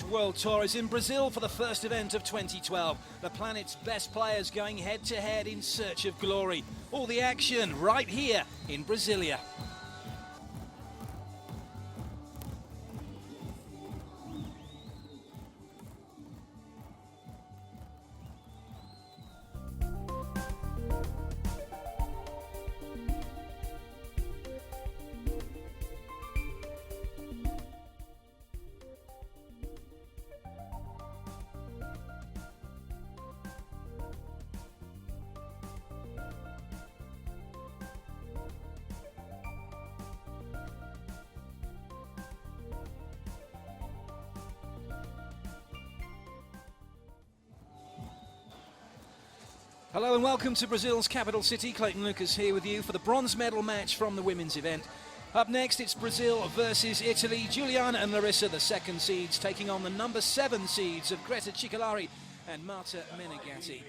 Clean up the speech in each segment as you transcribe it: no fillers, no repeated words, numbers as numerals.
Swatch World Tour is in Brazil for the first event of 2012. The planet's best players going head-to-head in search of glory. All the action right here in Brasília. Hello and welcome to Brazil's capital city. Clayton Lucas here with you for the bronze medal match from the women's event. Up next, it's Brazil versus Italy. Juliana and Larissa, the second seeds, taking on the number 7 seeds of Greta Cicolari and Larissa-Menegatti.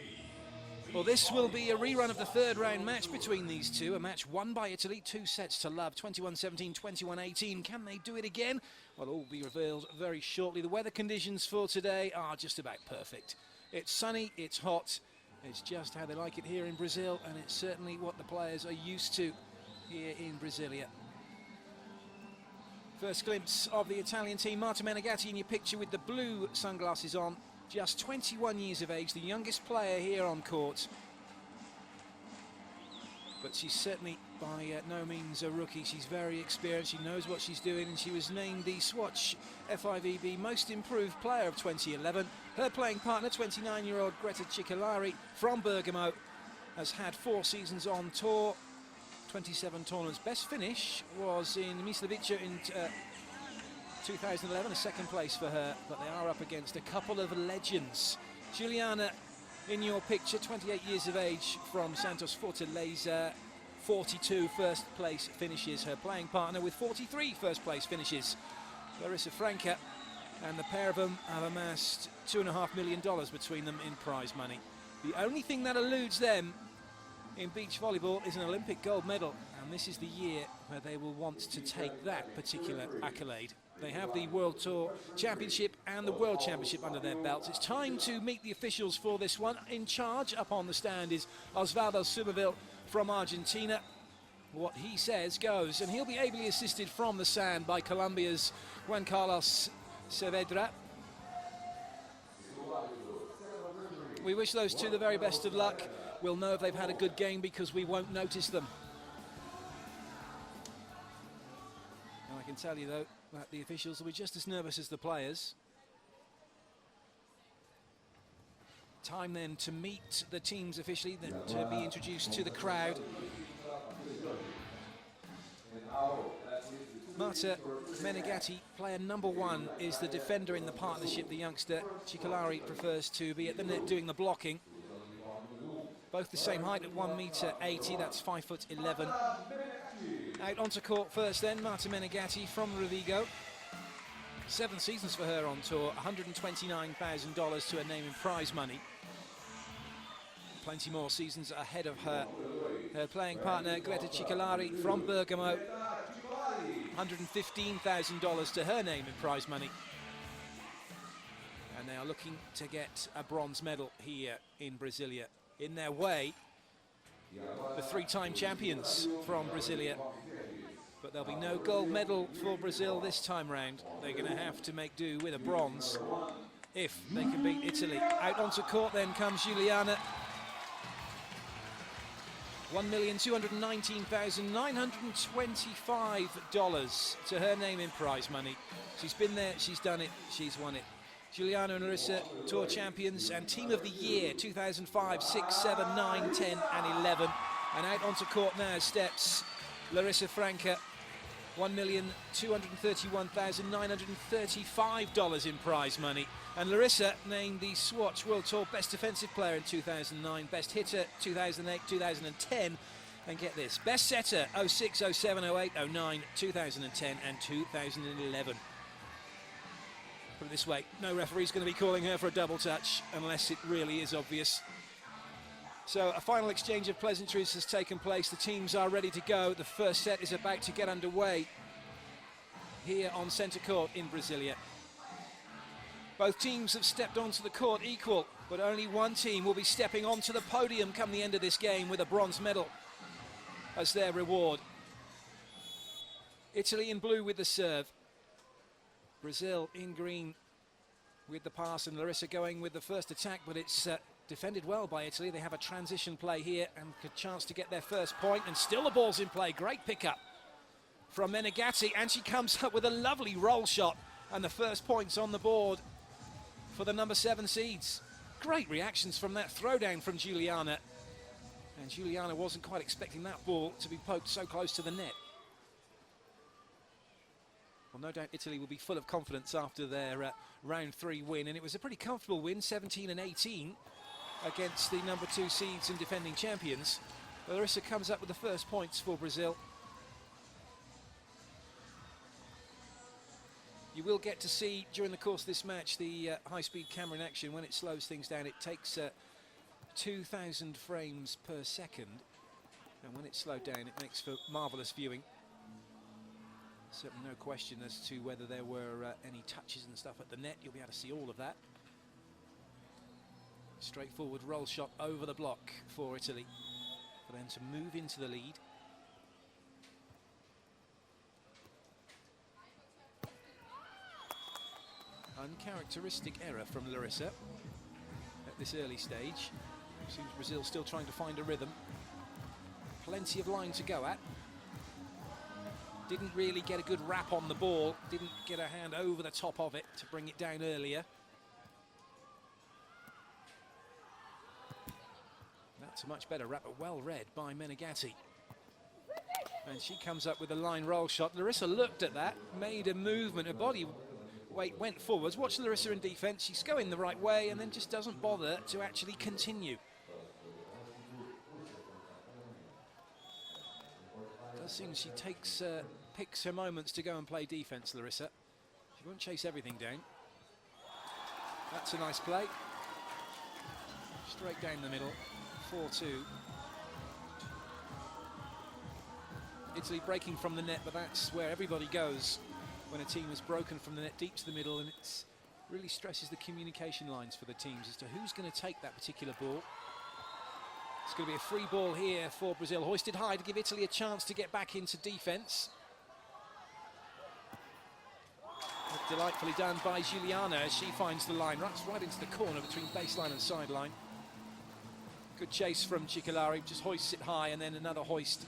Well, this will be a rerun of the third round match between these two. A match won by Italy, 2 sets to love, 21-17, 21-18. Can they do it again? Well, all will be revealed very shortly. The weather conditions for today are just about perfect. It's sunny, it's hot. It's just how they like it here in Brazil, and it's certainly what the players are used to here in Brasília. First glimpse of the Italian team. Larissa-Menegatti in your picture with the blue sunglasses on. Just 21 years of age, the youngest player here on court. But she's certainly by no means a rookie. She's very experienced, she knows what she's doing, and she was named the Swatch FIVB Most Improved Player of 2011. Her playing partner, 29-year-old Greta Cicolari from Bergamo, has had 4 seasons on tour, 27 tournaments. Best finish was in Mislovica in 2011, a second place for her, but they are up against a couple of legends. Juliana, in your picture, 28 years of age from Santos Fortaleza, 42 first place finishes. Her playing partner with 43 first place finishes, Larissa-Franca, and the pair of them have amassed $2.5 million between them in prize money. The only thing that eludes them in beach volleyball is an Olympic gold medal, and this is the year where they will want to take that particular accolade. They have the World Tour Championship and the World Championship under their belts. It's time to meet the officials for this one. In charge up on the stand is Osvaldo Somerville from Argentina. What he says goes, and he'll be ably assisted from the sand by Colombia's Juan Carlos Saavedra. We wish those two the very best of luck. We'll know if they've had a good game because we won't notice them. And I can tell you, though, that the officials will be just as nervous as the players. Time then to meet the teams officially, then to be introduced to the crowd. Larissa-Menegatti, player number 1, is the defender in the partnership. The youngster Cicolari prefers to be at the net doing the blocking. Both the same height at 1.80 m, that's 5'11". Out onto court first then, Larissa-Menegatti from Rovigo. 7 seasons for her on tour, $129,000 to her name in prize money. Plenty more seasons ahead of her. Her playing partner, Greta Cicolari from Bergamo, $115,000 to her name in prize money. And they are looking to get a bronze medal here in Brasília. In their way, the 3-time champions from Brasília. But there'll be no gold medal for Brazil this time round. They're going to have to make do with a bronze if they can beat Italy. Out onto court then comes Juliana. $1,219,925 to her name in prize money. She's been there, she's done it, she's won it. Juliana and Larissa, Tour champions and Team of the Year, 2005, 6, 7, 9, 10 and 11. And out onto court now steps Larissa-Franca, $1,231,935 in prize money. And Larissa named the Swatch World Tour Best Defensive Player in 2009, Best Hitter 2008, 2010, and get this, Best Setter 06, 07, 08, 09, 2010 and 2011. Put it this way, no referee's going to be calling her for a double touch unless it really is obvious. So a final exchange of pleasantries has taken place. The teams are ready to go. The first set is about to get underway here on centre court in Brasília. Both teams have stepped onto the court equal, but only one team will be stepping onto the podium come the end of this game with a bronze medal as their reward. Italy in blue with the serve. Brazil in green with the pass, and Larissa going with the first attack, but it's defended well by Italy. They have a transition play here and a chance to get their first point, and still the ball's in play. Great pickup from Menegatti, and she comes up with a lovely roll shot, and the first points on the board for the number 7 seeds. Great reactions from that throwdown from Juliana, and Juliana wasn't quite expecting that ball to be poked so close to the net. Well, no doubt Italy will be full of confidence after their round 3 win, and it was a pretty comfortable win, 17-18 against the number 2 seeds and defending champions. Larissa comes up with the first points for Brazil. You will get to see during the course of this match the high-speed camera in action. When it slows things down, it takes 2,000 frames per second, and when it's slowed down, it makes for marvellous viewing. Certainly no question as to whether there were any touches and stuff at the net. You'll be able to see all of that. Straightforward roll shot over the block for Italy, for them to move into the lead. Uncharacteristic error from Larissa at this early stage. Seems Brazil still trying to find a rhythm. Plenty of line to go at. Didn't really get a good wrap on the ball, didn't get a hand over the top of it to bring it down earlier. That's a much better wrap, but well read by Menegatti. And she comes up with a line roll shot. Larissa looked at that, made a movement, her body weight went forwards. Watch Larissa in defence, she's going the right way and then just doesn't bother to actually continue. Does seem she picks her moments to go and play defence, Larissa. She won't chase everything down. That's a nice play. Straight down the middle, 4-2. Italy breaking from the net, but that's where everybody goes when a team is broken from the net deep to the middle, and it really stresses the communication lines for the teams as to who's going to take that particular ball. It's going to be a free ball here for Brazil, hoisted high to give Italy a chance to get back into defence. Delightfully done by Juliana as she finds the line, runs right into the corner between baseline and sideline. Good chase from Cicolari, just hoists it high and then another hoist.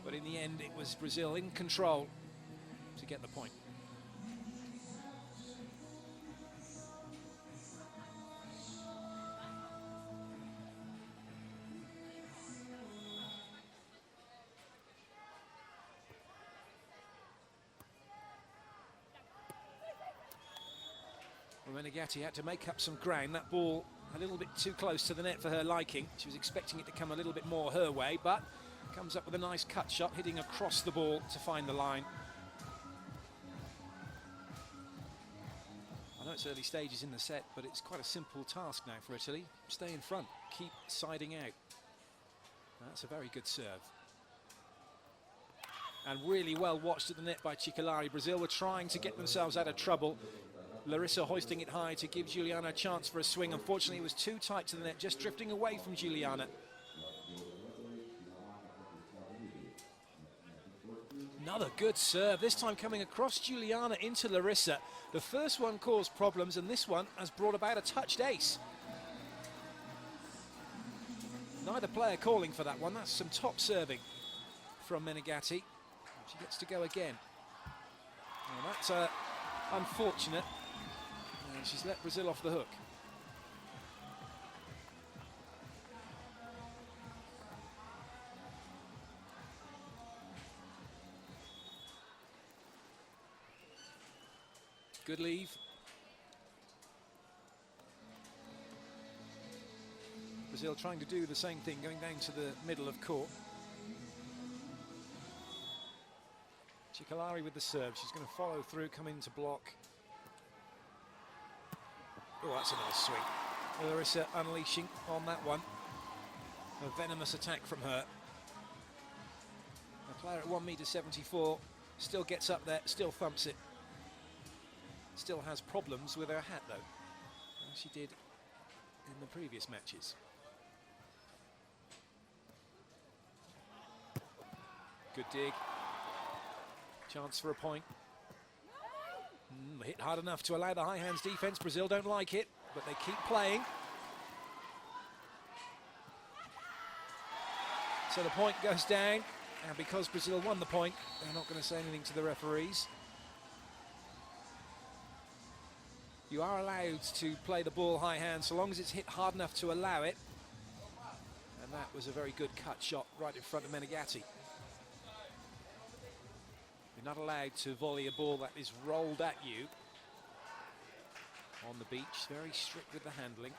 But in the end, it was Brazil in control to get the point. Menegatti had to make up some ground. That ball a little bit too close to the net for her liking. She was expecting it to come a little bit more her way, but comes up with a nice cut shot, hitting across the ball to find the line. I know it's early stages in the set, but it's quite a simple task now for Italy. Stay in front, keep siding out. That's a very good serve. And really well watched at the net by Cicolari. Brazil were trying to get themselves out of trouble. Larissa hoisting it high to give Juliana a chance for a swing. Unfortunately, it was too tight to the net, just drifting away from Juliana. Another good serve, this time coming across Juliana into Larissa. The first one caused problems, and this one has brought about a touched ace. Neither player calling for that one. That's some top serving from Menegatti. She gets to go again. Well, that's unfortunate. And she's let Brazil off the hook. Good leave. Brazil trying to do the same thing, going down to the middle of court. Cicolari with the serve. She's going to follow through, come in to block. Oh, that's a nice swing. Larissa unleashing on that one. A venomous attack from her. A player at 1m74 still gets up there, still thumps it. Still has problems with her hat though. as she did in the previous matches. Good dig. Chance for a point. Hit hard enough to allow the high hands defence. Brazil don't like it, but they keep playing. So the point goes down, and because Brazil won the point, they're not going to say anything to the referees. You are allowed to play the ball high hand so long as it's hit hard enough to allow it. And that was a very good cut shot right in front of Menegatti. You're not allowed to volley a ball that is rolled at you on the beach. Very strict with the handling.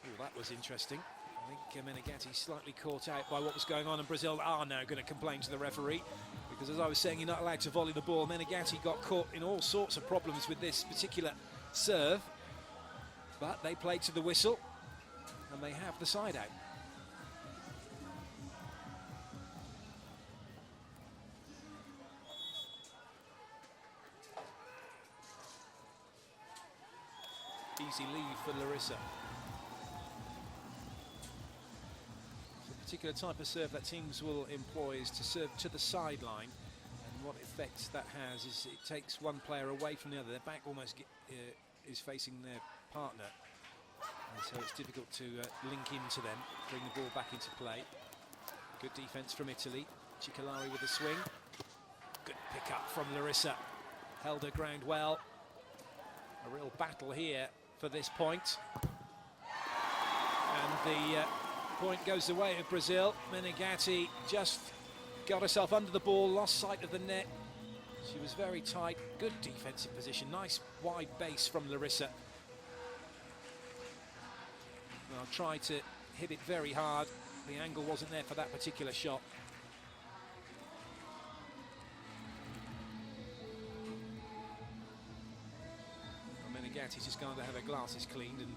Oh, that was interesting. I think Menegatti slightly caught out by what was going on, and Brazil are now going to complain to the referee because, as I was saying, you're not allowed to volley the ball. Menegatti got caught in all sorts of problems with this particular serve, but they played to the whistle and they have the side out. Easy lead for Larissa. The particular type of serve that teams will employ is to serve to the sideline, and what effect that has is it takes one player away from the other. Their back almost is facing their partner, and so it's difficult to link into them, bring the ball back into play. Good defense from Italy. Cicolari with a swing. Good pick up from Larissa. Held her ground well. A real battle here for this point. And the point goes the way of Brazil. Menegatti just got herself under the ball, lost sight of the net. She was very tight. Good defensive position. Nice wide base from Larissa. I'll try to hit it very hard. The angle wasn't there for that particular shot. Menegatti's just gone to have her glasses cleaned, and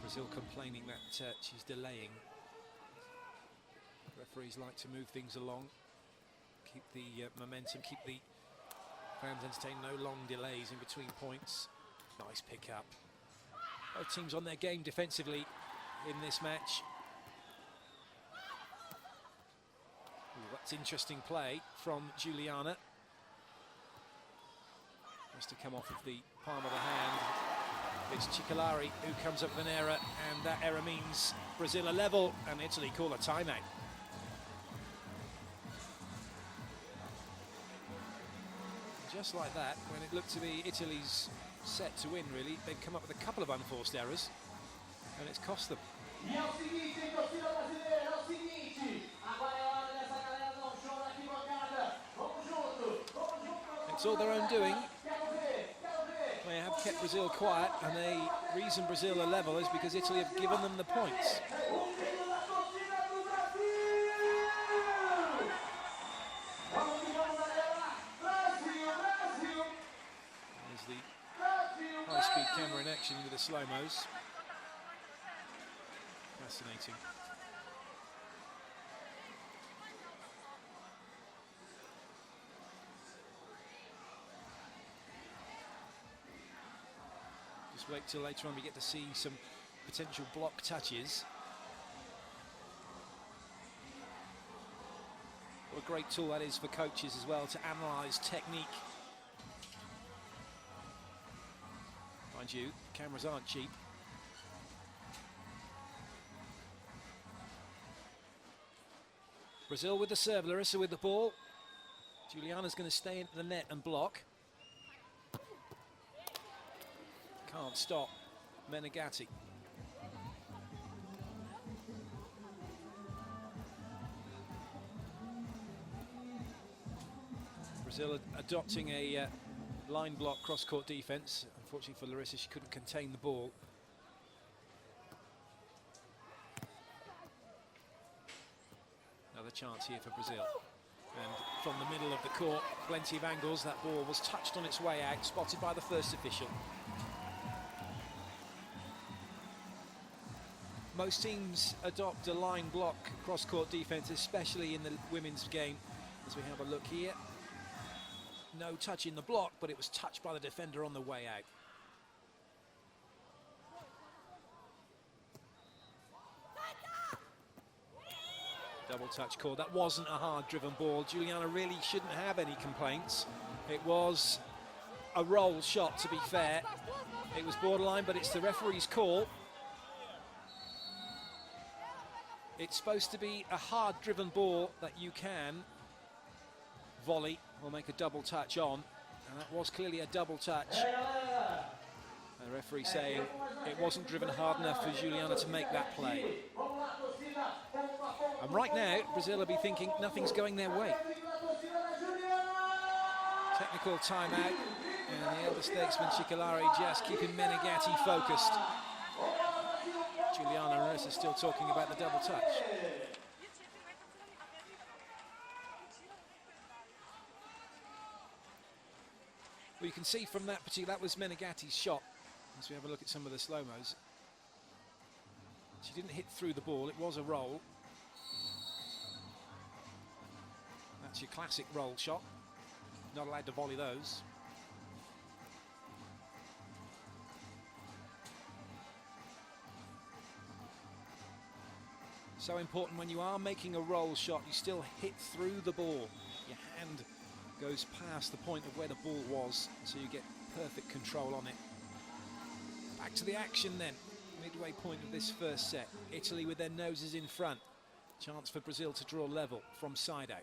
Brazil complaining that she's delaying. Referees like to move things along, keep the momentum, keep the fans entertained. No long delays in between points. Nice pick up. Both teams on their game defensively in this match. Ooh, that's interesting play from Juliana. Just to come off of the palm of the hand. It's Cicolari who comes up with an error, and that error means Brazil are level and Italy call a timeout. Just like that, when it looked to be Italy's set to win, really, they've come up with a couple of unforced errors, and it's cost them. It's all their own doing. They have kept Brazil quiet, and the reason Brazil are level is because Italy have given them the points. There's the high-speed camera in action with the slow-mos. Fascinating. Just wait till later on we get to see some potential block touches. What a great tool that is for coaches as well, to analyse technique. Mind you, cameras aren't cheap. Brazil with the serve, Larissa with the ball. Juliana's going to stay into the net and block. Can't stop Menegatti. Brazil adopting a line block cross-court defence. Unfortunately for Larissa, she couldn't contain the ball. Another chance here for Brazil. And from the middle of the court, plenty of angles. That ball was touched on its way out, spotted by the first official. Most teams adopt a line block cross-court defence, especially in the women's game. As we have a look here. No touch in the block, but it was touched by the defender on the way out. Double touch call. That wasn't a hard-driven ball. Juliana really shouldn't have any complaints. It was a roll shot, to be fair. It was borderline, but it's the referee's call. It's supposed to be a hard-driven ball that you can volley or make a double touch on, and that was clearly a double touch. The referee saying it wasn't driven hard enough for Juliana to make that play. And right now, Brazil will be thinking nothing's going their way. Technical timeout, and the elder statesman Cicolari just keeping Menegatti focused. Juliana and Larissa still talking about the double touch. Well, you can see from that that was Menegatti's shot. As we have a look at some of the slow-mos. She didn't hit through the ball, it was a roll. That's your classic roll shot. Not allowed to volley those. So important when you are making a roll shot, you still hit through the ball. Your hand goes past the point of where the ball was, so you get perfect control on it. Back to the action then. Midway point of this first set. Italy with their noses in front. Chance for Brazil to draw level from side out.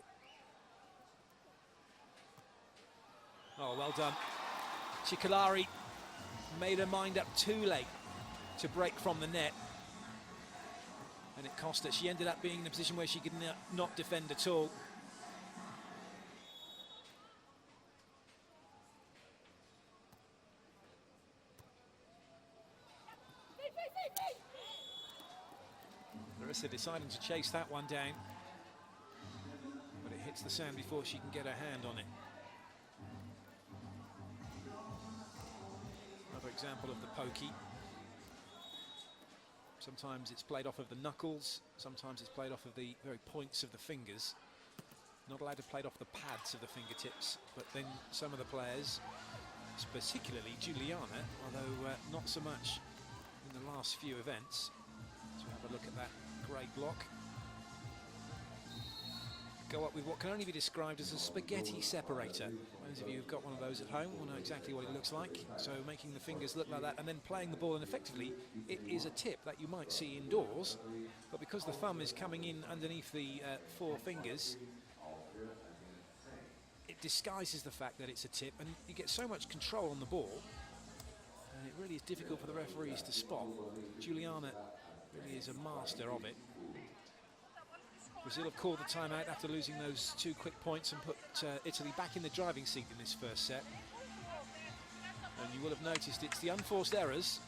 Oh, well done. Cicolari made her mind up too late to break from the net. And it cost her. She ended up being in a position where she could not defend at all. Larissa deciding to chase that one down, but it hits the sand before she can get her hand on it. Another example of the pokey. Sometimes it's played off of the knuckles, sometimes it's played off of the very points of the fingers. Not allowed to play it off the pads of the fingertips, but then some of the players, particularly Juliana, although not so much in the last few events. So have a look at that great block. Go up with what can only be described as a spaghetti separator. Those of you who've got one of those at home will know exactly what it looks like. So making the fingers look like that and then playing the ball, and effectively it is a tip that you might see indoors, but because the thumb is coming in underneath the four fingers, it disguises the fact that it's a tip, and you get so much control on the ball, and it really is difficult for the referees to spot. Juliana really is a master of it. Brazil have called the timeout after losing those 2 quick points and put Italy back in the driving seat in this first set. And you will have noticed it's the unforced errors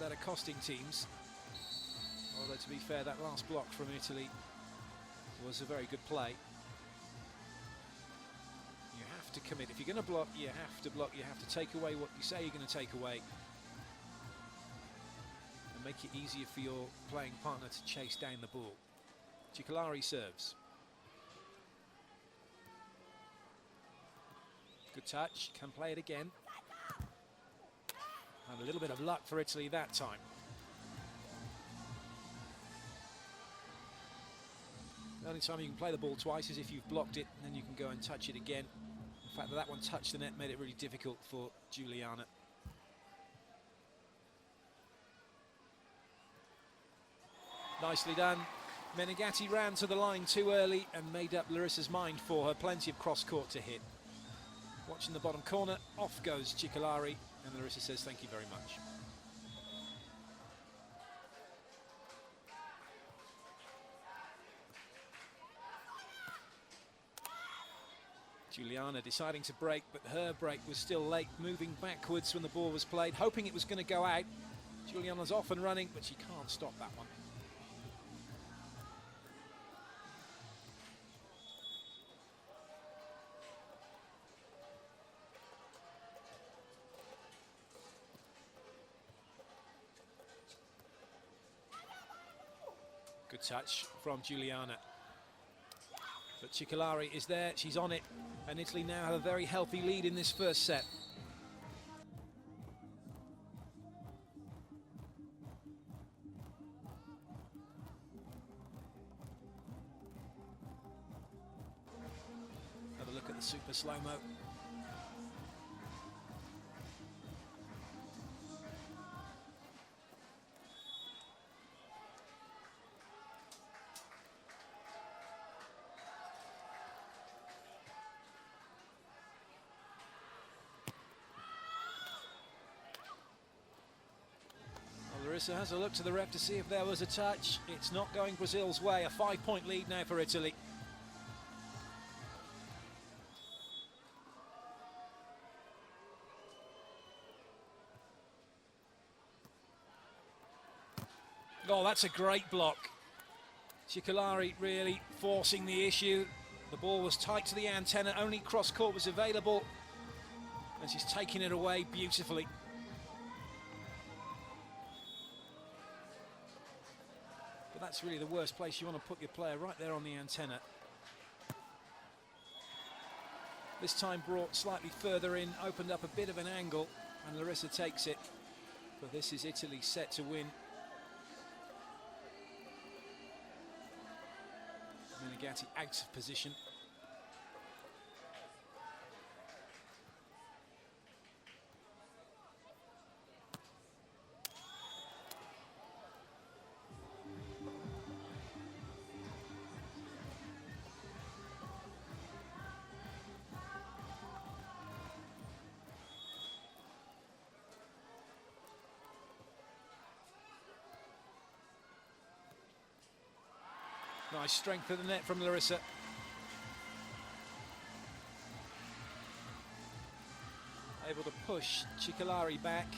that are costing teams. Although, to be fair, that last block from Italy was a very good play. You have to commit. If you're going to block, you have to block. You have to take away what you say you're going to take away. And make it easier for your playing partner to chase down the ball. Cicolari serves. Good touch, can play it again. And a little bit of luck for Italy that time. The only time you can play the ball twice is if you've blocked it, and then you can go and touch it again. The fact that that one touched the net made it really difficult for Juliana. Nicely done. Menegatti ran to the line too early and made up Larissa's mind for her. Plenty of cross-court to hit. Watching the bottom corner, off goes Cicolari, and Larissa says thank you very much. Juliana deciding to break, but her break was still late, moving backwards when the ball was played, hoping it was going to go out. Juliana's off and running, but she can't stop that one. Good touch from Juliana. But Cicolari is there, she's on it, and Italy now have a very healthy lead in this first set. super slow-mo. Larissa has a look to the ref to see if there was a touch. It's not going Brazil's way. A 5-point lead now for Italy. Oh, that's a great block. Cicolari really forcing the issue. The ball was tight to the antenna, only cross court was available, and she's taking it away beautifully. But that's really the worst place. You want to put your player right there on the antenna. This time brought slightly further in, opened up a bit of an angle, and Larissa takes it. But this is Italy set to win. Menegatti out of position. Nice strength of the net from Larissa. Able to push Cicolari back.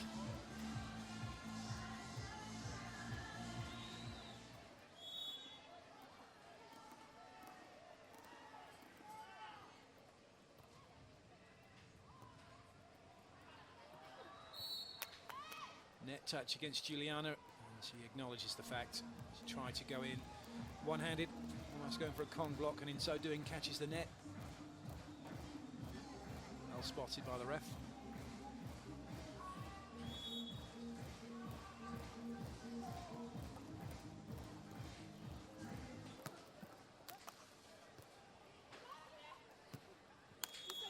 Net touch against Juliana, and she acknowledges the fact. She tried to go in one-handed, almost going for a Kong block, and in so doing catches the net. Well spotted by the ref.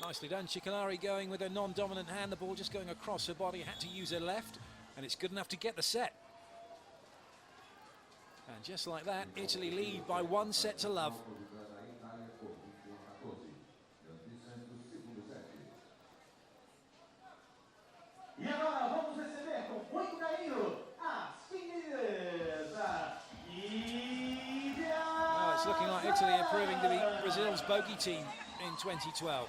Nicely done. Cicolari going with a non-dominant hand. The ball just going across her body. Had to use her left, and it's good enough to get the set. And just like that, Italy lead by 1-0. E agora vamos receber com muito carinho a finalista ideal. Oh, it's looking like Italy are proving to be Brazil's bogey team in 2012.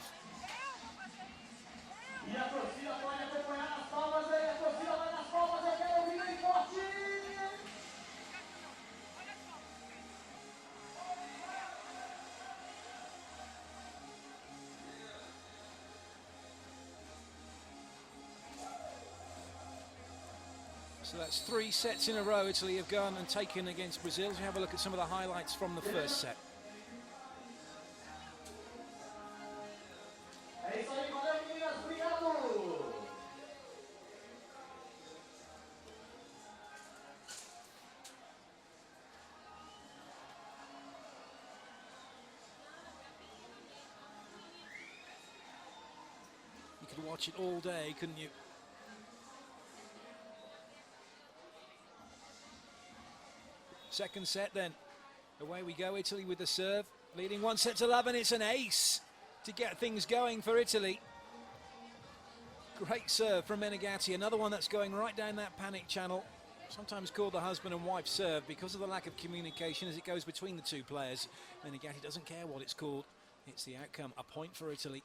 E a torcida pode acompanhar as palmas aí, a torcida vai nas palmas, eu quero ouvir bem forte. So that's 3 sets in a row Italy have gone and taken against Brazil. We have a look at some of the highlights from the first set. É isso aí, valeu meninas, obrigado. You could watch it all day, couldn't you? Second set then. Away we go, Italy with the serve. Leading 1-0, and it's an ace to get things going for Italy. Great serve from Menegatti, another one that's going right down that panic channel. Sometimes called the husband and wife serve because of the lack of communication as it goes between the two players. Menegatti doesn't care what it's called. It's the outcome, a point for Italy.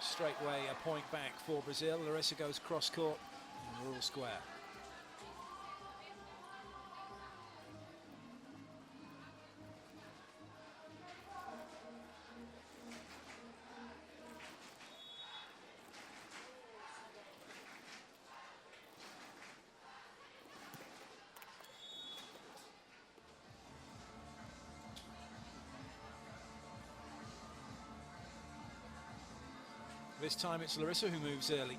Straight away a point back for Brazil. Larissa goes cross court and we're all square. This time it's Larissa who moves early.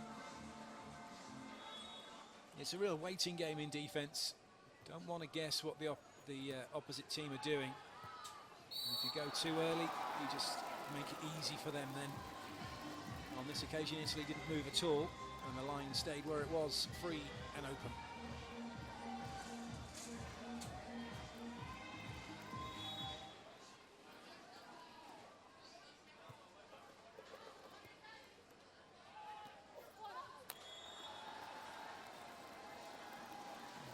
It's a real waiting game in defence. Don't want to guess what the opposite team are doing. And if you go too early, you just make it easy for them then. On this occasion, Italy didn't move at all, and the line stayed where it was, free and open.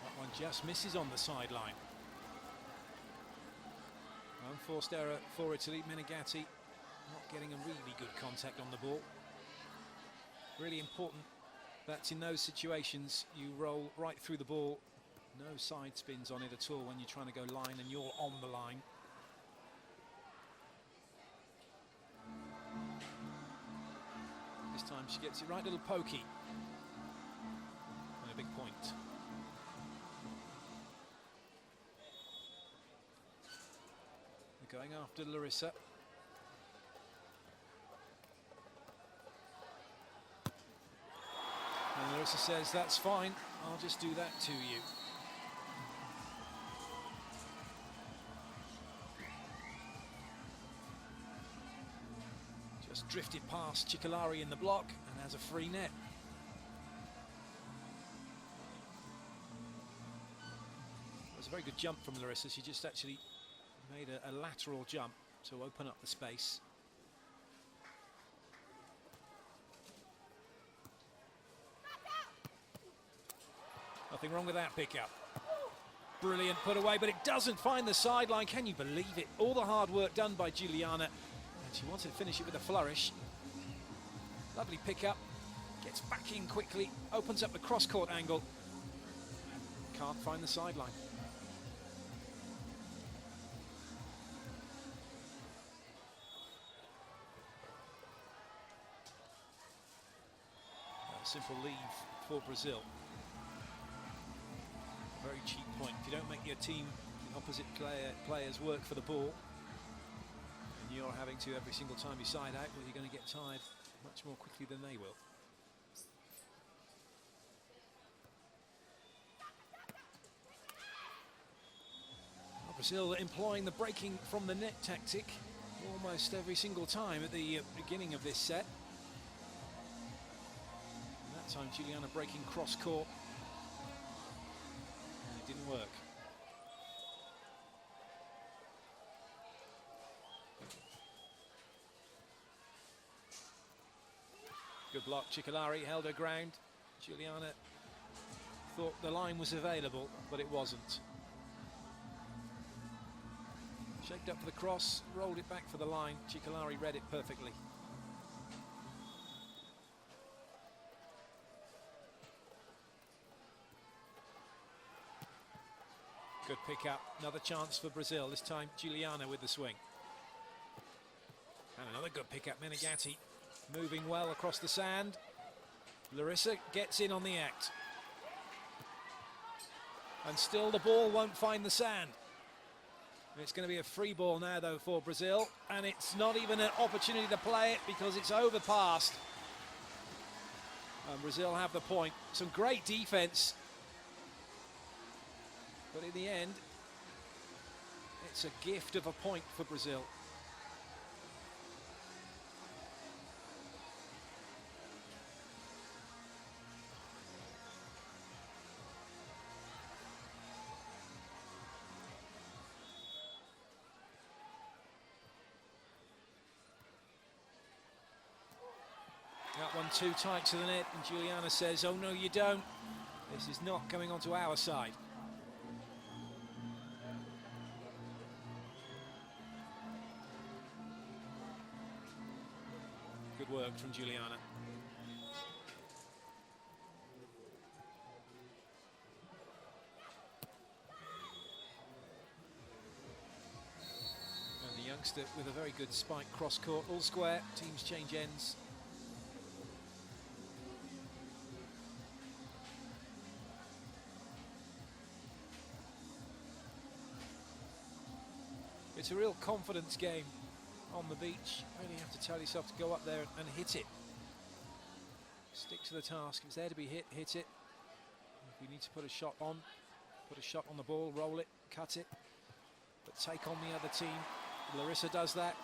That one just misses on the sideline. Unforced error for Italy. Menegatti not getting a really good contact on the ball. Really important that in those situations you roll right through the ball. No side spins on it at all when you're trying to go line and you're on the line. This time she gets it right, little pokey. And a big point. They're going after Larissa. And Larissa says, that's fine, I'll just do that to you. Just drifted past Cicolari in the block and has a free net. It was a very good jump from Larissa. She just actually made a lateral jump to open up the space. Nothing wrong with that pickup. Brilliant put away, but it doesn't find the sideline. Can you believe it? All the hard work done by Juliana, and she wanted to finish it with a flourish. Lovely pickup. Gets back in quickly, opens up the cross-court angle. Can't find the sideline. A simple leave for Brazil. Very cheap point. If you don't make your team, the opposite players work for the ball, and you're having to every single time you side out, well, you're going to get tired much more quickly than they will. Well, Brazil employing the breaking from the net tactic almost every single time at the beginning of this set. And that time Juliana breaking cross court. Didn't work. Good block. Cicolari held her ground. Juliana thought the line was available, but it wasn't. Shaped up for the cross, rolled it back for the line. Cicolari read it perfectly. Good pick up, another chance for Brazil, this time Juliana with the swing. And another good pick up, Menegatti moving well across the sand. Larissa gets in on the act. And still the ball won't find the sand. It's going to be a free ball now though for Brazil, and it's not even an opportunity to play it because it's overpassed. And Brazil have the point. Some great defense. But in the end, it's a gift of a point for Brazil. That one too tight to the net, and Juliana says, oh no you don't. This is not coming onto our side. Good work from Juliana. And the youngster with a very good spike cross court, all square, teams change ends. It's a real confidence game on the beach. Really have to tell yourself to go up there and hit it. Stick to the task. If it's there to be hit, hit it. If we need to put a shot on the ball, roll it, cut it. But take on the other team. Larissa does that.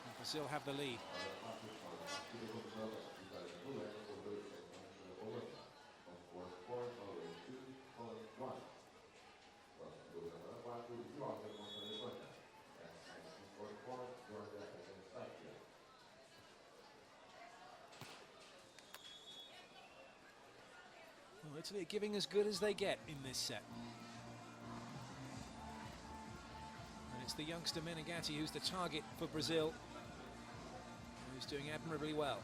And Brazil have the lead. Well, Italy are giving as good as they get in this set. And it's the youngster Menegatti who's the target for Brazil, who's doing admirably well.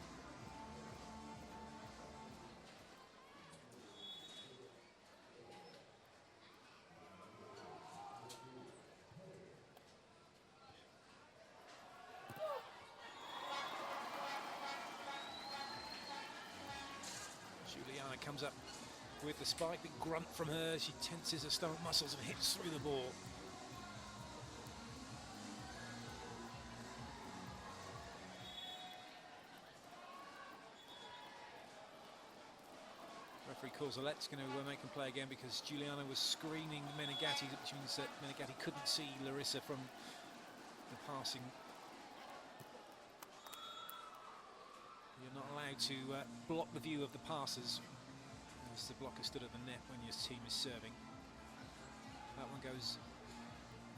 Juliana comes up with the spike, big grunt from her. She tenses her stomach muscles and hits through the ball. Referee calls a let's going to make him play again because Juliana was screening Menegatti, which means that Menegatti couldn't see Larissa from the passing. You're not allowed to block the view of the passers as the blocker stood at the net when your team is serving. That one goes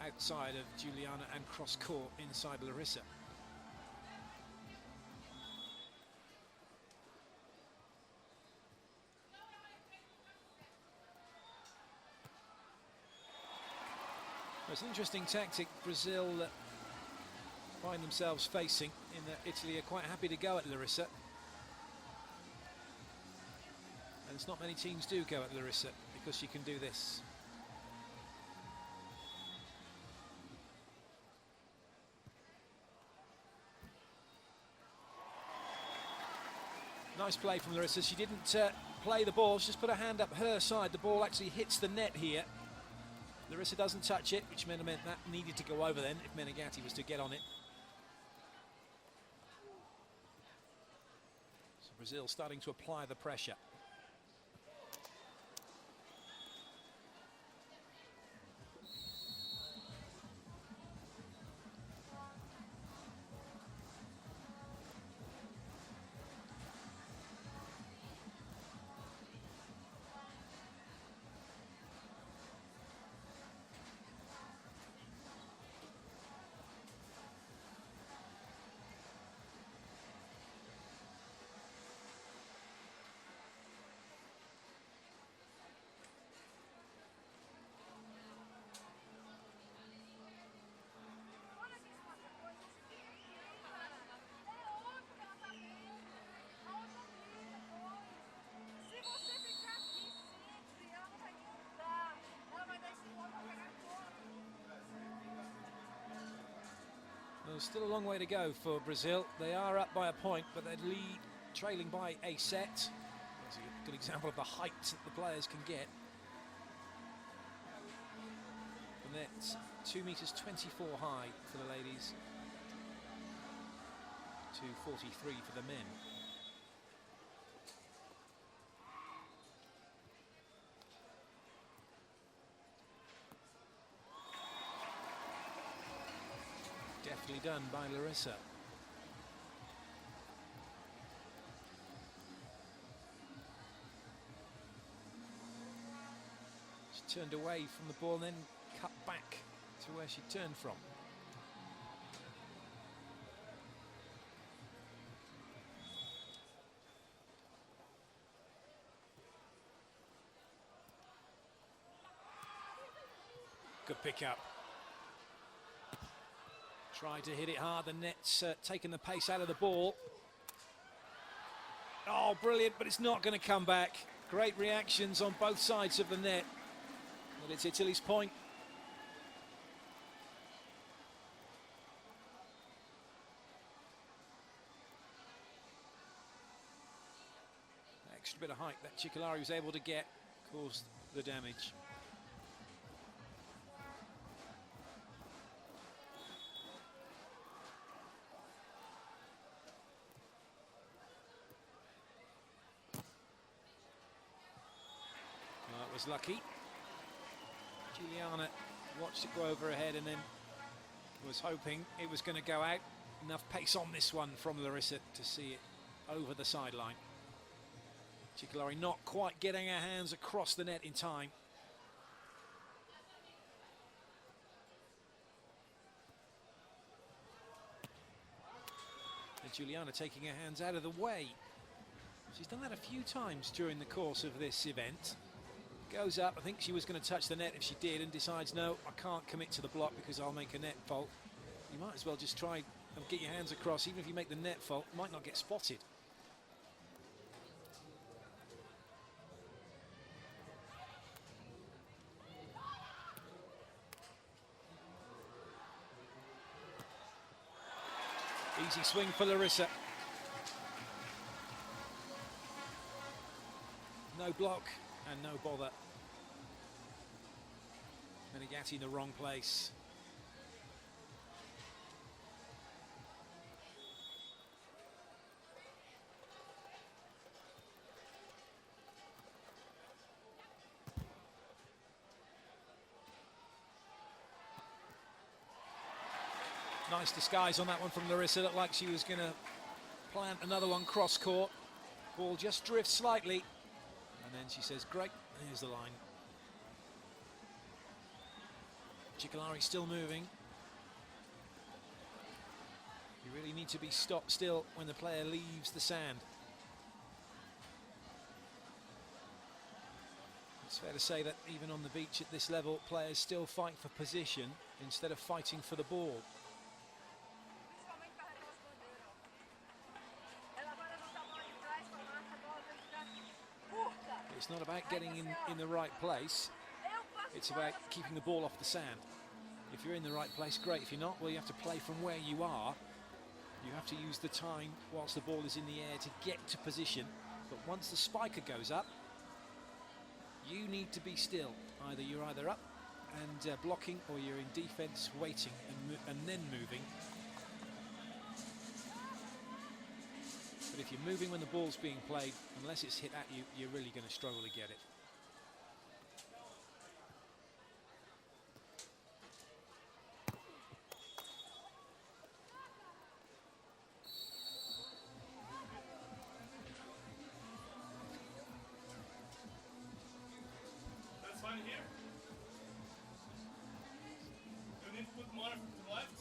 outside of Juliana and cross court inside Larissa. It's an interesting tactic Brazil find themselves facing, in that Italy are quite happy to go at Larissa. And it's not many teams do go at Larissa because she can do this. Nice play from Larissa. She didn't play the ball, she just put her hand up her side. The ball actually hits the net here. Larissa doesn't touch it, which meant that needed to go over then if Menegatti was to get on it. So Brazil starting to apply the pressure. There's still a long way to go for Brazil. They are up by a point, but they're trailing by a set. That's a good example of the height that the players can get. The net's 2 meters 24 high for the ladies, 2.43 for the men. Deftly done by Larissa. She turned away from the ball and then cut back to where she turned from. Good pick up. Tried to hit it hard, the net's taken the pace out of the ball. Oh, brilliant, but it's not going to come back. Great reactions on both sides of the net. But it's Italy's point. Extra bit of height that Cicolari was able to get caused the damage. Was lucky. Juliana watched it go over her head and then was hoping it was going to go out. enough pace on this one from Larissa to see it over the sideline. Cicolari not quite getting her hands across the net in time. And Juliana taking her hands out of the way. She's done that a few times during the course of this event. Goes up, I think she was going to touch the net if she did, and decides, no, I can't commit to the block because I'll make a net fault. You might as well just try and get your hands across. Even if you make the net fault, might not get spotted. Easy swing for Larissa. No block and no bother. Menegatti in the wrong place. Nice disguise on that one from Larissa. Looked like she was going to plant another one cross court. Ball just drifts slightly. And then she says, great, here's the line. Cicolari still moving. You really need to be stopped still when the player leaves the sand. It's fair to say that even on the beach at this level, players still fight for position instead of fighting for the ball. It's not about getting in the right place. It's about keeping the ball off the sand. If you're in the right place, great. If you're not, well, you have to play from where you are. You have to use the time whilst the ball is in the air to get to position. But once the spiker goes up, you need to be still. You're either up and blocking, or you're in defence waiting and then moving. But if you're moving when the ball's being played, unless it's hit at you, you're really going to struggle to get it. That's fine here. You need to put more to the left.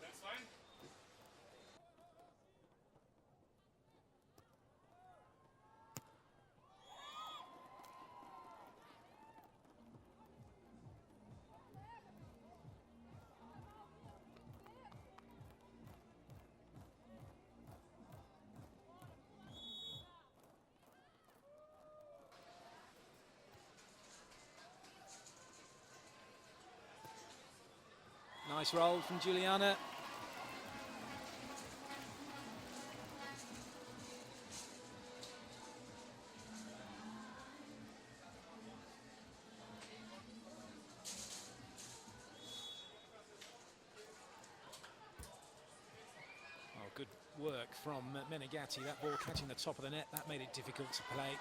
That's fine. Nice roll from Juliana. Oh, good work from Menegatti. That ball catching the top of the net, that made it difficult to play.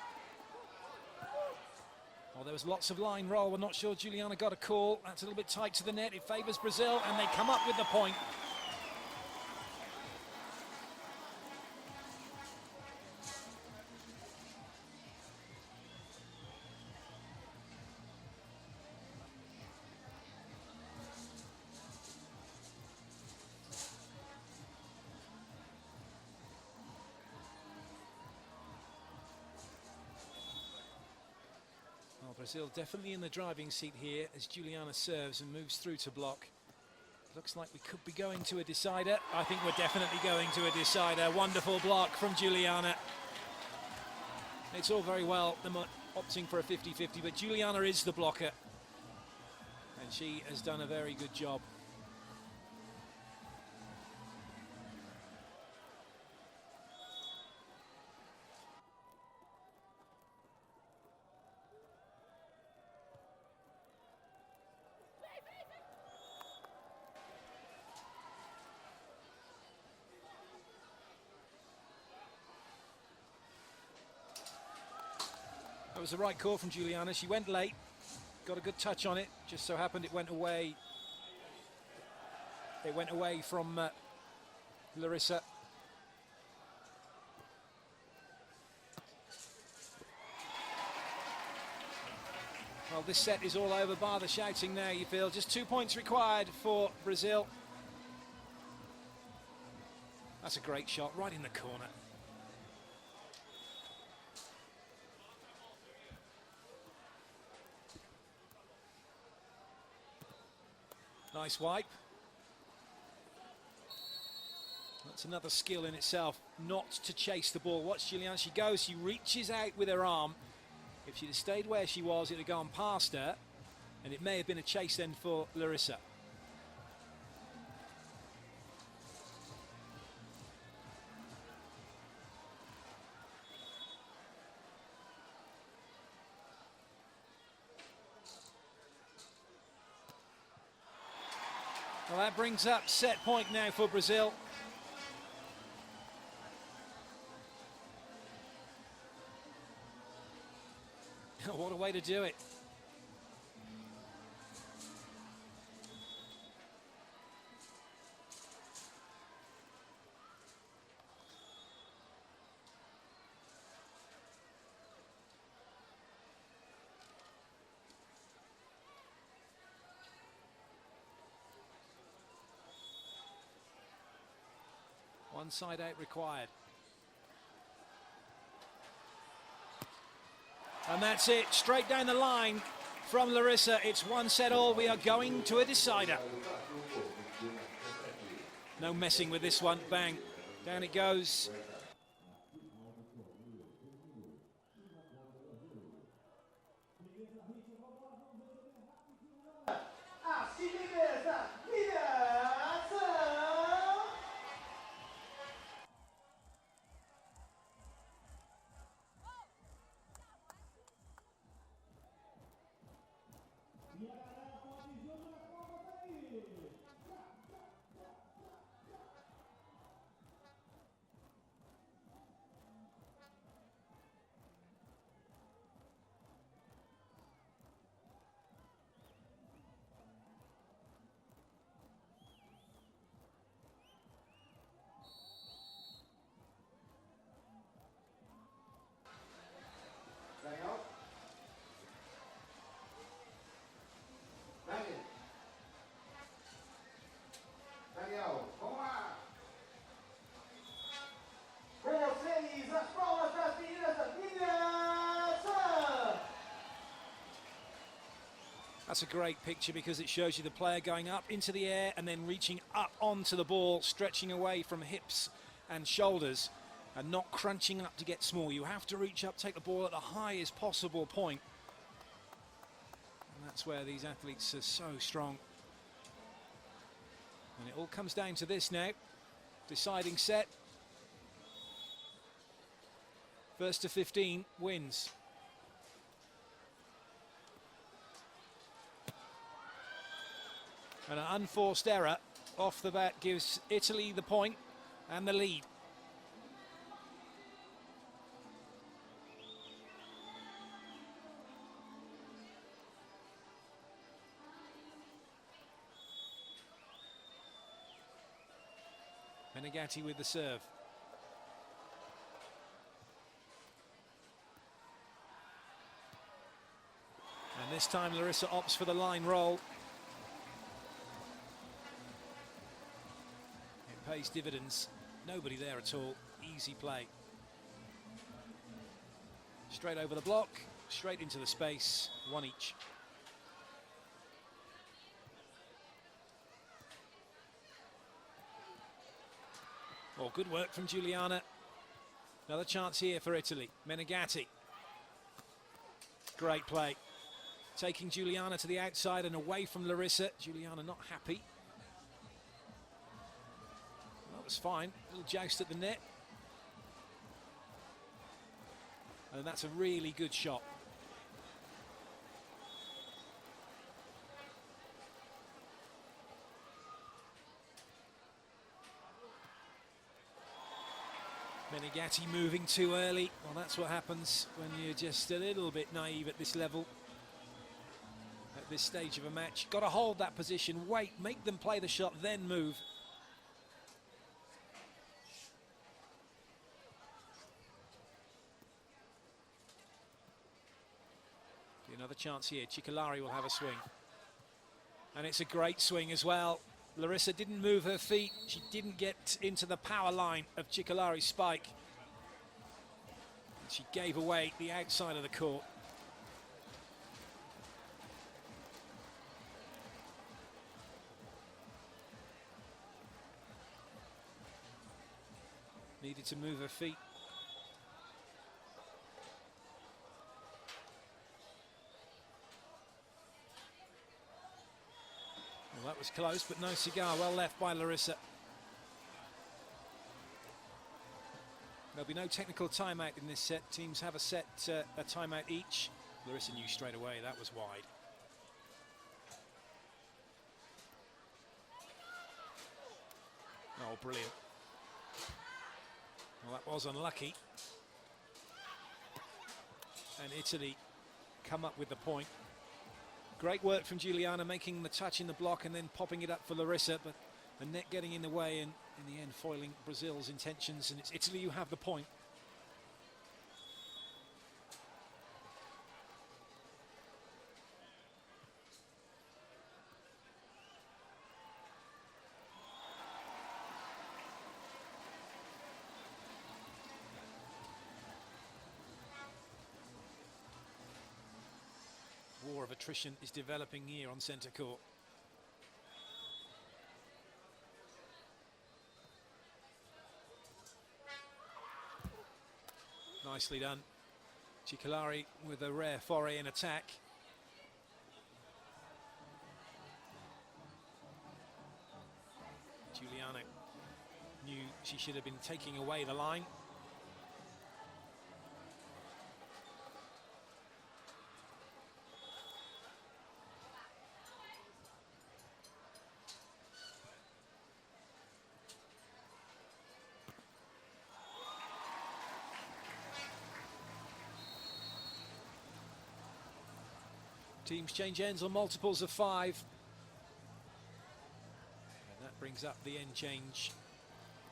Well, there was lots of line roll. We're not sure Juliana got a call. That's a little bit tight to the net. It favours Brazil, and they come up with the point. Brazil definitely in the driving seat here as Juliana serves and moves through to block. Looks like we could be going to a decider. I think we're definitely going to a decider. Wonderful block from Juliana. It's all very well them opting for a 50-50, but Juliana is the blocker. And she has done a very good job. That was the right call from Juliana. She went late, got a good touch on it, just so happened it went away It went away from Larissa. Well, this set is all over, bar the shouting now, you feel. Just 2 points required for Brazil. That's a great shot, right in the corner. Nice wipe. That's another skill in itself, not to chase the ball. Watch Juliana, she goes, she reaches out with her arm. If she'd have stayed where she was, it'd have gone past her, and it may have been a chase then for Larissa. Well, that brings up set point now for Brazil. What a way to do it. One side out required. And that's it, straight down the line from Larissa. It's 1-all. We are going to a decider. No messing with this one. Bang. Down it goes. That's a great picture because it shows you the player going up into the air and then reaching up onto the ball, stretching away from hips and shoulders and not crunching up to get small. You have to reach up, take the ball at the highest possible point. And that's where these athletes are so strong. And it all comes down to this now. Deciding set. First to 15 wins. And an unforced error off the bat gives Italy the point and the lead. Menegatti with the serve. And this time Larissa opts for the line roll. It pays dividends. Nobody there at all. Easy play. Straight over the block, straight into the space, one each. Oh, good work from Juliana. Another chance here for Italy. Menegatti. Great play. Taking Juliana to the outside and away from Larissa. Juliana not happy. That was fine. A little joust at the net. And that's a really good shot. Menegatti moving too early. Well, that's what happens when you're just a little bit naive at this level. at this stage of a match. Got to hold that position, wait, make them play the shot, then move. Another chance here. Cicolari will have a swing. And it's a great swing as well. Larissa didn't move her feet. She didn't get into the power line of Cicolari's spike. And she gave away the outside of the court. Needed to move her feet. Well, that was close, but no cigar. Well left by Larissa. There'll be no technical timeout in this set. Teams have a timeout each. Larissa knew straight away that was wide. Oh, brilliant. Well, that was unlucky. And Italy come up with the point. Great work from Juliana, making the touch in the block and then popping it up for Larissa, but the net getting in the way and in the end foiling Brazil's intentions, and it's Italy who have the point. War of attrition is developing here on centre court. Nicely done. Cicolari with a rare foray in attack. Juliana knew she should have been taking away the line. Teams change ends on multiples of 5. And that brings up the end change.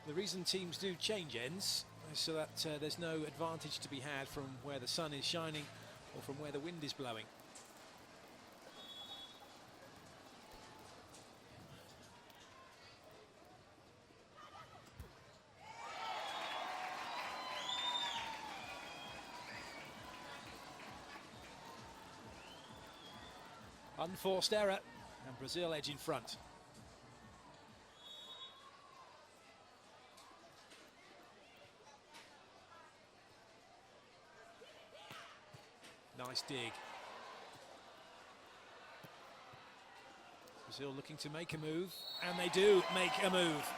The reason teams do change ends is so that there's no advantage to be had from where the sun is shining or from where the wind is blowing. Unforced error, and Brazil edge in front. Nice dig. Brazil looking to make a move, and they do make a move.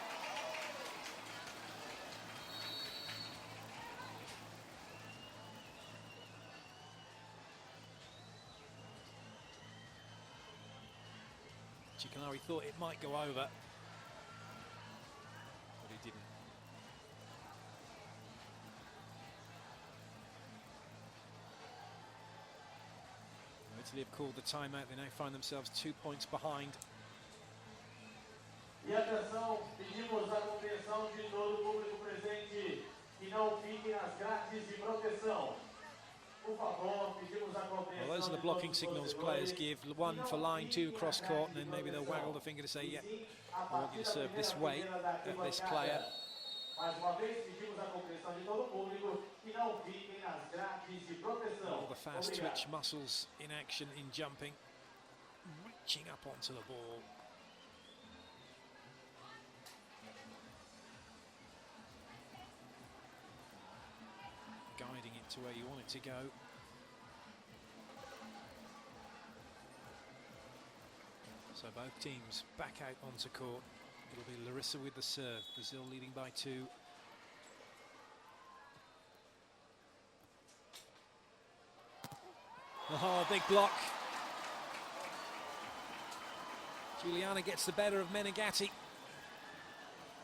Cicolari thought it might go over, but he didn't. Italy have called the timeout. They now find themselves 2 points behind. E atenção, pedimos a compreensão de todo o público presente que não fiquem nas grades de proteção. Well, those are the blocking signals players give. One for line, 2 cross court, and then maybe they'll waggle the finger to say, yeah, I want you to serve this way at this player. All the fast twitch muscles in action in jumping, reaching up onto the ball. Guiding it to where you want it to go. So both teams back out onto court. It'll be Larissa with the serve. Brazil leading by 2. Oh, big block. Juliana gets the better of Menegatti.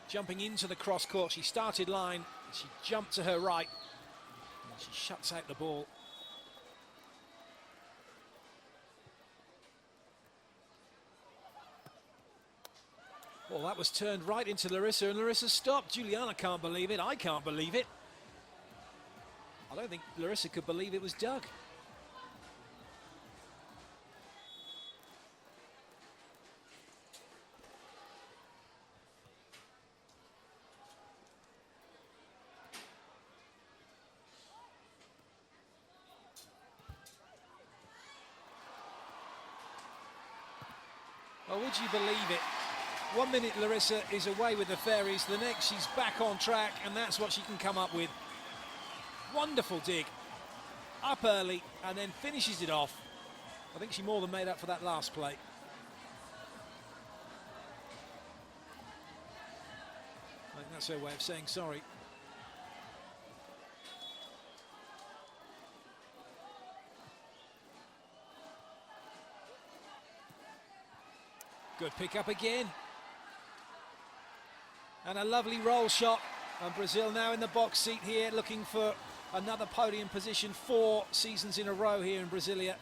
Jumping into the cross court. She started line. She jumped to her right. And she shuts out the ball. Well, that was turned right into Larissa, and Larissa stopped. Juliana can't believe it. I can't believe it. I don't think Larissa could believe it was dug. Well, would you believe it? 1 minute Larissa is away with the fairies, the next she's back on track, and that's what she can come up with. Wonderful dig, up early, and then finishes it off. I think she more than made up for that last play. I think that's her way of saying sorry. Good pick up again. And a lovely roll shot. And Brazil now in the box seat here, looking for another podium position, 4 seasons in a row here in Brasília.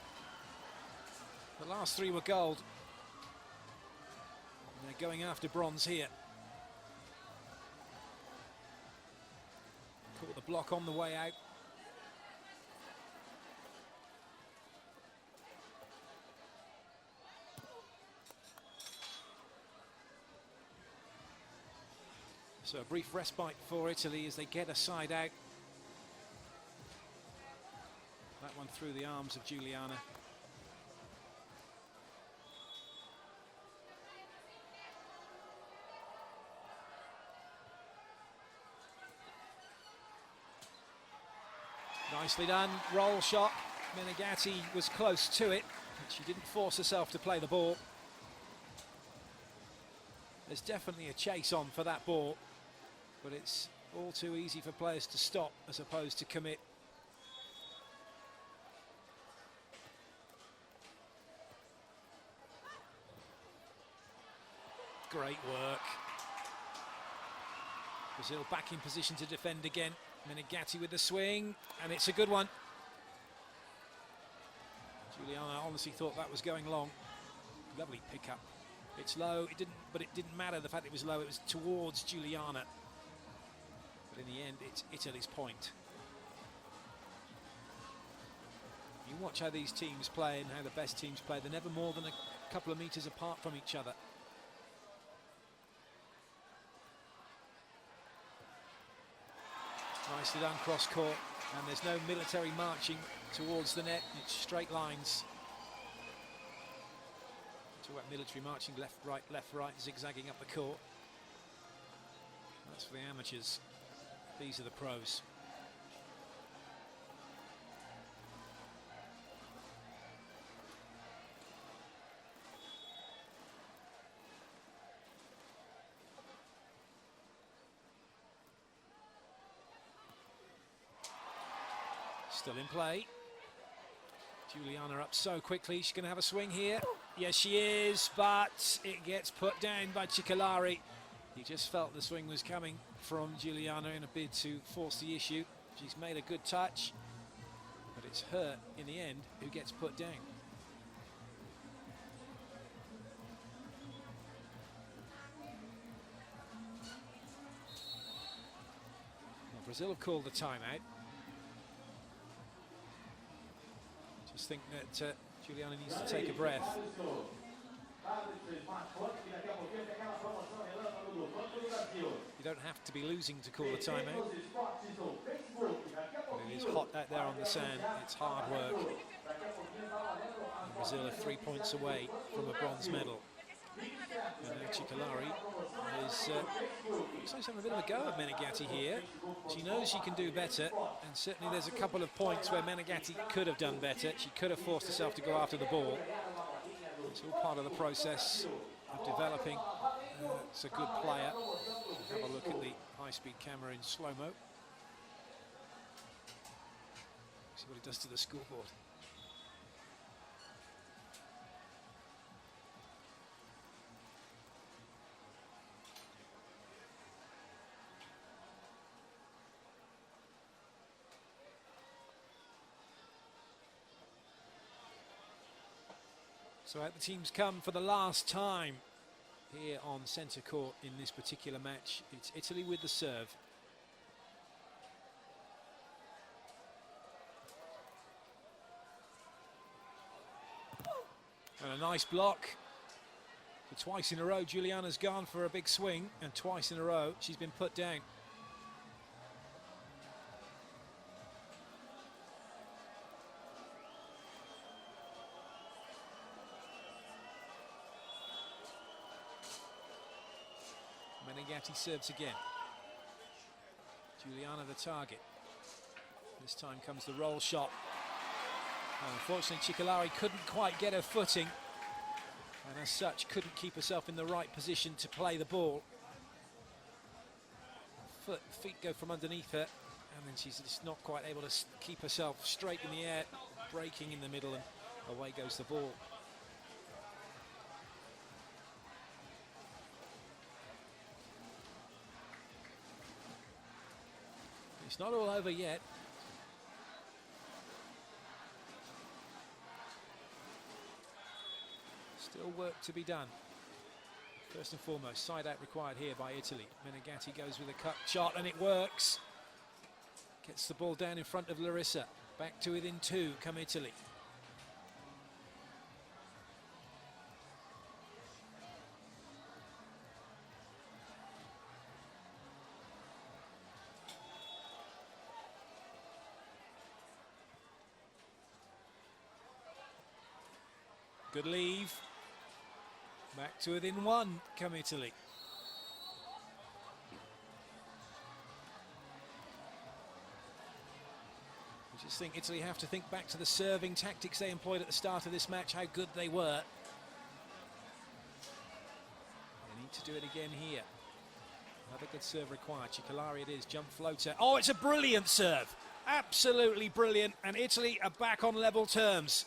The last 3 were gold. And they're going after bronze here. Caught the block on the way out. So a brief respite for Italy as they get a side out. That one through the arms of Juliana. Nicely done, roll shot. Menegatti was close to it, but she didn't force herself to play the ball. There's definitely a chase on for that ball, but it's all too easy for players to stop as opposed to commit. Great work. Brazil back in position to defend again. Menegatti with the swing, and it's a good one. Juliana honestly thought that was going long. Lovely pickup. It's low, but it didn't matter the fact it was low, it was towards Juliana. But in the end, it's Italy's point. You watch how these teams play and how the best teams play. They're never more than a couple of meters apart from each other. Nicely done cross court, and there's no military marching towards the net. It's straight lines. Talk about military marching, left, right, zigzagging up the court. That's for the amateurs. These are the pros. Still in play. Juliana up so quickly. She's going to have a swing here. Yes, she is, but it gets put down by Cicolari. He just felt the swing was coming from Juliana in a bid to force the issue. She's made a good touch, but it's her, in the end, who gets put down. Well, Brazil have called the timeout. Just think that Juliana needs to take a breath. You don't have to be losing to call a timeout. But it is hot out there on the sand. It's hard work. And Brazil are 3 points away from a bronze medal. And now Cicolari is having a bit of a go at Menegatti here. She knows she can do better, and certainly there's a couple of points where Menegatti could have done better. She could have forced herself to go after the ball. It's all part of the process of developing. It's a good player. Have a look at the high-speed camera in slow-mo. See what it does to the scoreboard. So out the teams come for the last time. here on centre court in this particular match. It's Italy with the serve. And a nice block. So twice in a row, Juliana's gone for a big swing, and twice in a row, she's been put down. Menegatti serves again. Juliana the target. This time comes the roll shot. Unfortunately, Cicolari couldn't quite get her footing, and as such couldn't keep herself in the right position to play the ball. Feet go from underneath her, and then she's just not quite able to keep herself straight in the air, breaking in the middle, and away goes the ball. It's not all over yet. Still work to be done. First and foremost, side out required here by Italy. Menegatti goes with a cut shot and it works. Gets the ball down in front of Larissa. Back to within two come Italy. Good leave. Back to within one come Italy. I just think Italy have to think back to the serving tactics they employed at the start of this match, how good they were. They need to do it again here. Another good serve required. Cicolari it is, jump floater. Oh, it's a brilliant serve. Absolutely brilliant, and Italy are back on level terms.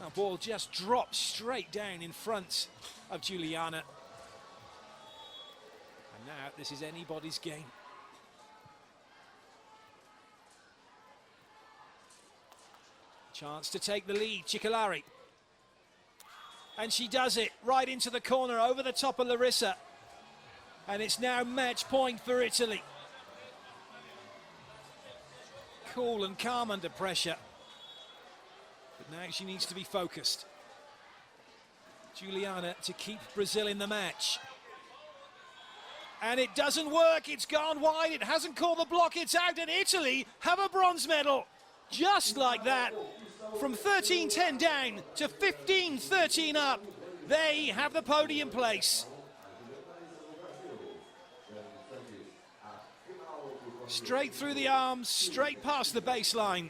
The ball just drops straight down in front of Juliana. And now this is anybody's game. Chance to take the lead, Cicolari. And she does it right into the corner over the top of Larissa. And it's now match point for Italy. Cool and calm under pressure. But now she needs to be focused. Juliana to keep Brazil in the match. And it doesn't work, it's gone wide, it hasn't caught the block, it's out, and Italy have a bronze medal. Just like that, from 13-10 down to 15-13 up, they have the podium place. Straight through the arms, straight past the baseline.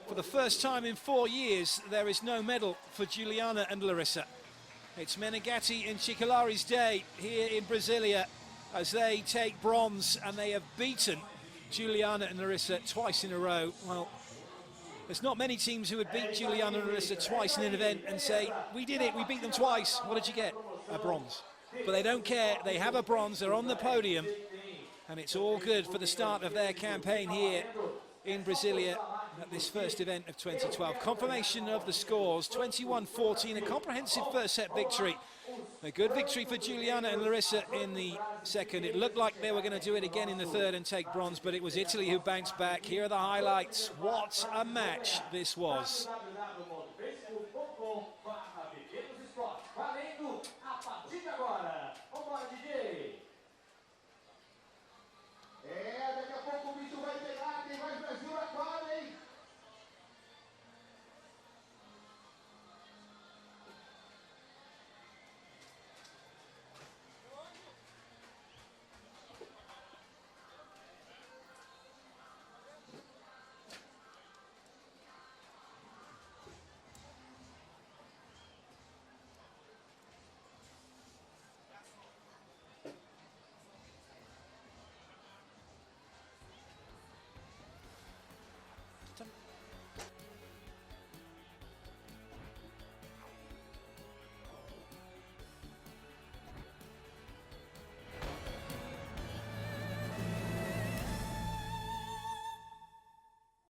For the first time in 4 years, there is no medal for Juliana and Larissa. It's Menegatti and Cicolari's day here in Brasília as they take bronze, and they have beaten Juliana and Larissa twice in a row. Well, there's not many teams who would beat Juliana and Larissa twice in an event and say, we did it, we beat them twice. What did you get? A bronze. But they don't care, they have a bronze, they're on the podium, and it's all good for the start of their campaign here in Brasília at this first event of 2012. Confirmation of the scores, 21-14, a comprehensive first set victory. A good victory for Juliana and Larissa in the second. It looked like they were going to do it again in the third and take bronze, but it was Italy who bounced back. Here are the highlights. What a match this was. Valendo a partir de agora.